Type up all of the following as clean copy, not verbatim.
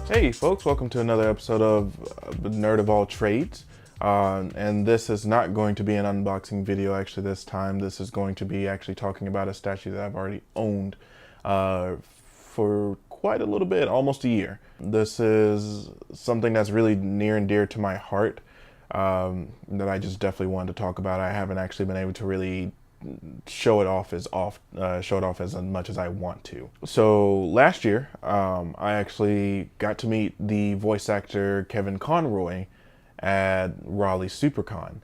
Hey folks, welcome to another episode of Nerd of All Trades. And this is not going to be an unboxing video actually this time. This is going to be actually talking about a statue that I've already owned for quite a little bit, almost a year. This is something that's really near and dear to my heart that I just definitely wanted to talk about. I haven't actually been able to really show it off as much as I want to. So last year, I actually got to meet the voice actor Kevin Conroy at Raleigh SuperCon,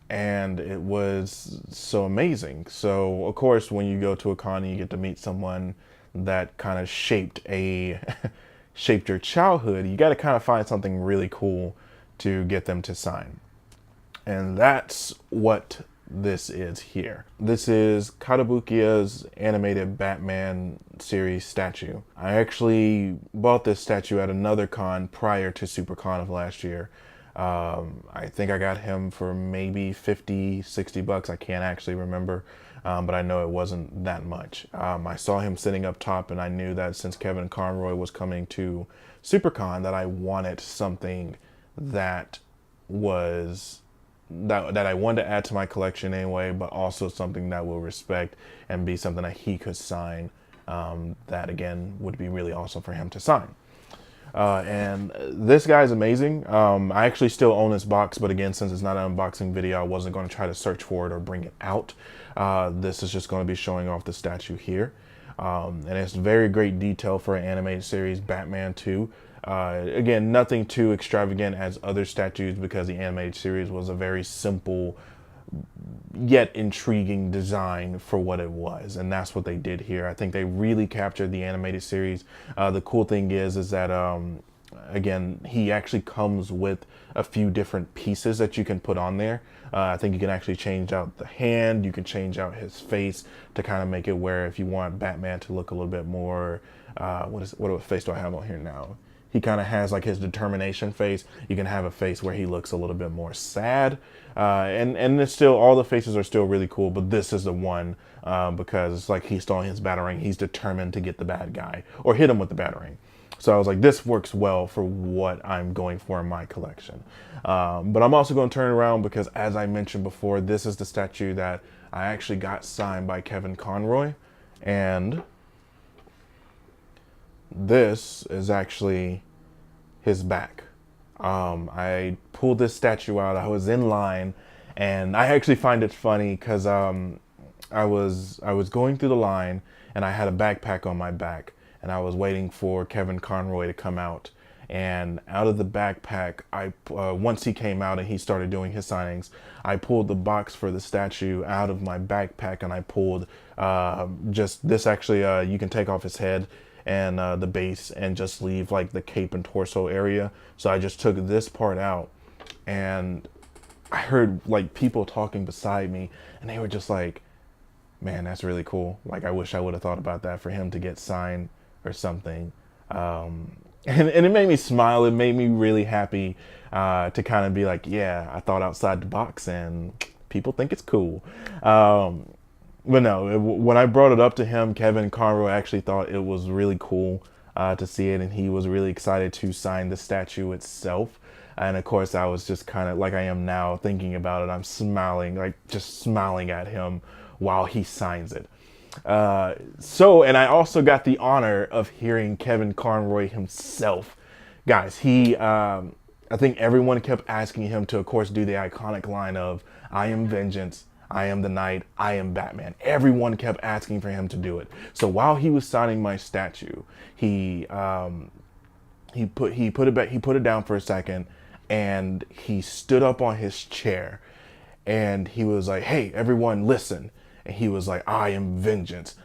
and it was so amazing. So of course, when you go to a con, you get to meet someone that kind of shaped your childhood. You got to kind of find something really cool to get them to sign, and that's what this is here. This is Kotobukiya's animated Batman series statue. I actually bought this statue at another con prior to SuperCon of last year. I think I got him for maybe 50, 60 bucks. I can't actually remember, but I know it wasn't that much. I saw him sitting up top, and I knew that since Kevin Conroy was coming to SuperCon that I wanted something that I wanted to add to my collection anyway, but also something that will respect and be something that he could sign. That again would be really awesome for him to sign. And this guy's amazing. I actually still own this box, but again, since it's not an unboxing video, I wasn't going to try to search for it or bring it out. This is just going to be showing off the statue here. And it's very great detail for an animated series, Batman 2. Again, nothing too extravagant as other statues, because the animated series was a very simple yet intriguing design for what it was, and that's what they did here. I think they really captured the animated series. The cool thing is that again, he actually comes with a few different pieces that you can put on there. I think you can actually change out the hand, you can change out his face to kind of make it where if you want Batman to look a little bit more, what face do I have on here now? He kind of has like his determination face. You can have a face where he looks a little bit more sad. And it's still, all the faces are still really cool, but this is the one because it's like he's still on his batarang. He's determined to get the bad guy or hit him with the batarang. So I was like, this works well for what I'm going for in my collection. But I'm also going to turn it around because, as I mentioned before, this is the statue that I actually got signed by Kevin Conroy. And this is actually his back. I pulled this statue out. I was in line, and I actually find it funny because I was going through the line, and I had a backpack on my back, and I was waiting for Kevin Conroy to come out. And out of the backpack, once he came out and he started doing his signings, I pulled the box for the statue out of my backpack, and I pulled just this. Actually, you can take off his head and the base and just leave like the cape and torso area. So I just took this part out, and I heard like people talking beside me, and they were just like, man, that's really cool. Like, I wish I would have thought about that for him to get signed or something. And it made me smile. It made me really happy to kind of be like, yeah, I thought outside the box and people think it's cool. But no, when I brought it up to him, Kevin Conroy actually thought it was really cool to see it, and he was really excited to sign the statue itself. And of course, I was just kind of like I am now thinking about it. I'm smiling, like just smiling at him while he signs it. And I also got the honor of hearing Kevin Conroy himself. Guys, I think everyone kept asking him to, of course, do the iconic line of, "I am vengeance, I am the night, I am Batman." Everyone kept asking for him to do it. So while he was signing my statue, he put it down for a second, and he stood up on his chair, and he was like, "Hey, everyone, listen." And he was like, "I am vengeance,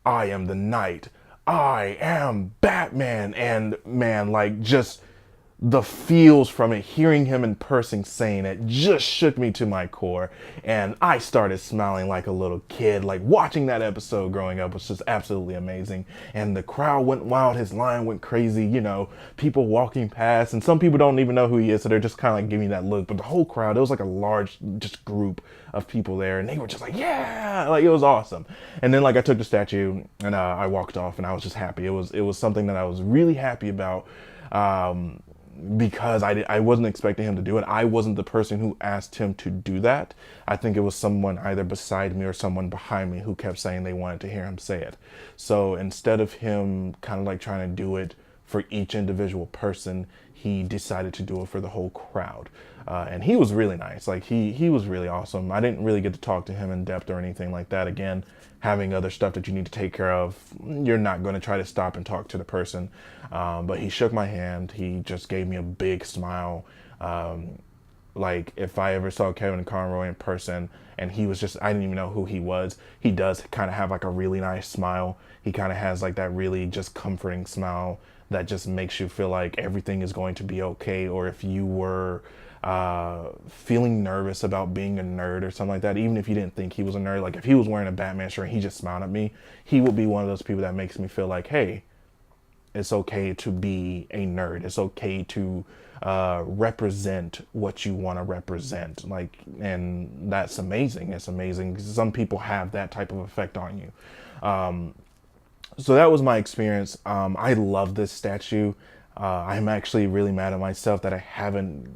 I am the night, I am Batman." And man, like, just the feels from it, hearing him in person saying it just shook me to my core. And I started smiling like a little kid. Like, watching that episode growing up was just absolutely amazing. And the crowd went wild. His line went crazy. You know, people walking past, and some people don't even know who he is, so they're just kind of like giving that look. But the whole crowd, it was like a large just group of people there, and they were just like, yeah, like it was awesome. And then like I took the statue and I walked off, and I was just happy. It was something that I was really happy about. Because I wasn't expecting him to do it. I wasn't the person who asked him to do that. I think it was someone either beside me or someone behind me who kept saying they wanted to hear him say it. So instead of him kind of like trying to do it for each individual person, he decided to do it for the whole crowd. And he was really nice. Like he was really awesome. I didn't really get to talk to him in depth or anything like that. Again, having other stuff that you need to take care of, you're not going to try to stop and talk to the person. But he shook my hand. He just gave me a big smile. Like if I ever saw Kevin Conroy in person and he was just, I didn't even know who he was. He does kind of have like a really nice smile. He kind of has like that really just comforting smile that just makes you feel like everything is going to be okay. Or if you were feeling nervous about being a nerd or something like that, even if you didn't think he was a nerd, like if he was wearing a Batman shirt and he just smiled at me, he would be one of those people that makes me feel like, hey, it's okay to be a nerd. It's okay to represent what you want to represent. Like, and that's amazing. It's amazing. Some people have that type of effect on you. So that was my experience. I love this statue. I'm actually really mad at myself that I haven't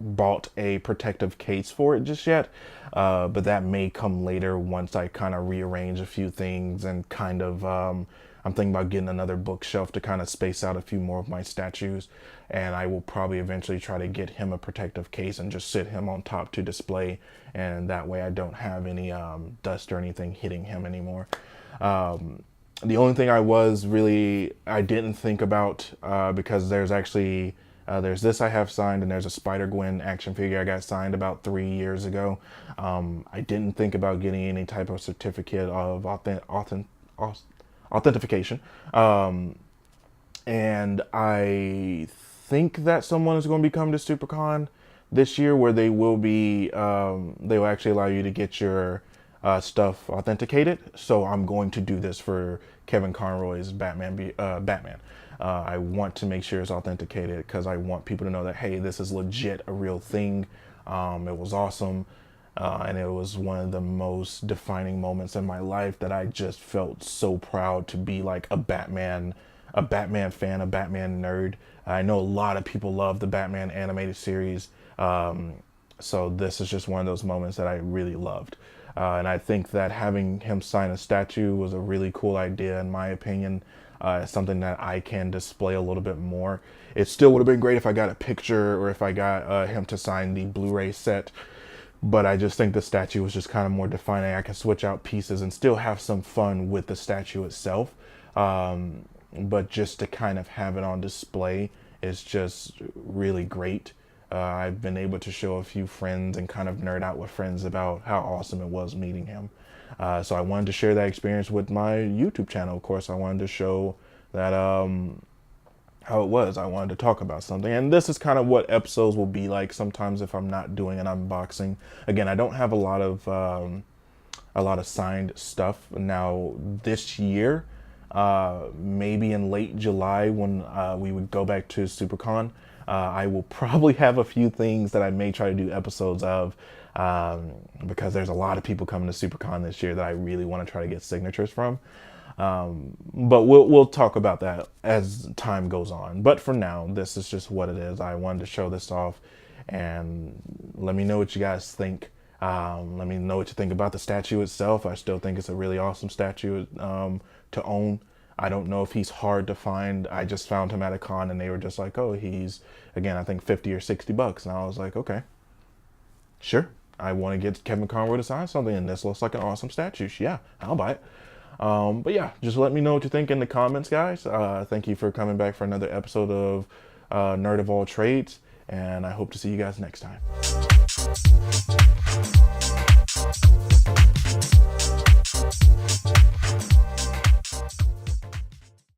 bought a protective case for it just yet. But that may come later once I kind of rearrange a few things and kind of, I'm thinking about getting another bookshelf to kind of space out a few more of my statues. And I will probably eventually try to get him a protective case and just sit him on top to display. And that way I don't have any dust or anything hitting him anymore. The only thing I didn't think about, because there's actually, there's this I have signed, and there's a Spider-Gwen action figure I got signed about 3 years ago. I didn't think about getting any type of certificate of authentication. And I think that someone is going to be coming to SuperCon this year where they will actually allow you to get your stuff authenticated. So I'm going to do this for Kevin Conroy's Batman. I want to make sure it's authenticated because I want people to know that, hey, this is legit a real thing. It was awesome. And it was one of the most defining moments in my life that I just felt so proud to be like a Batman fan, a Batman nerd. I know a lot of people love the Batman animated series. So this is just one of those moments that I really loved. And I think that having him sign a statue was a really cool idea, in my opinion. It's something that I can display a little bit more. It still would have been great if I got a picture or if I got him to sign the Blu-ray set. But I just think the statue was just kind of more defining. I can switch out pieces and still have some fun with the statue itself. But just to kind of have it on display is just really great. I've been able to show a few friends and kind of nerd out with friends about how awesome it was meeting him. So I wanted to share that experience with my YouTube channel. Of course, I wanted to show that how it was. I wanted to talk about something. And this is kind of what episodes will be like sometimes if I'm not doing an unboxing. Again, I don't have a lot of signed stuff. Now, this year, maybe in late July when we would go back to SuperCon, I will probably have a few things that I may try to do episodes of, because there's a lot of people coming to SuperCon this year that I really want to try to get signatures from. But we'll talk about that as time goes on. But for now, this is just what it is. I wanted to show this off, and let me know what you guys think. Let me know what you think about the statue itself. I still think it's a really awesome statue to own. I don't know if he's hard to find. I just found him at a con and they were just like, oh, he's, again, I think 50 or 60 bucks. And I was like, okay, sure. I want to get Kevin Conroy to sign something and this looks like an awesome statue. Yeah, I'll buy it. But yeah, just let me know what you think in the comments, guys. Thank you for coming back for another episode of Nerd of All Trades. And I hope to see you guys next time.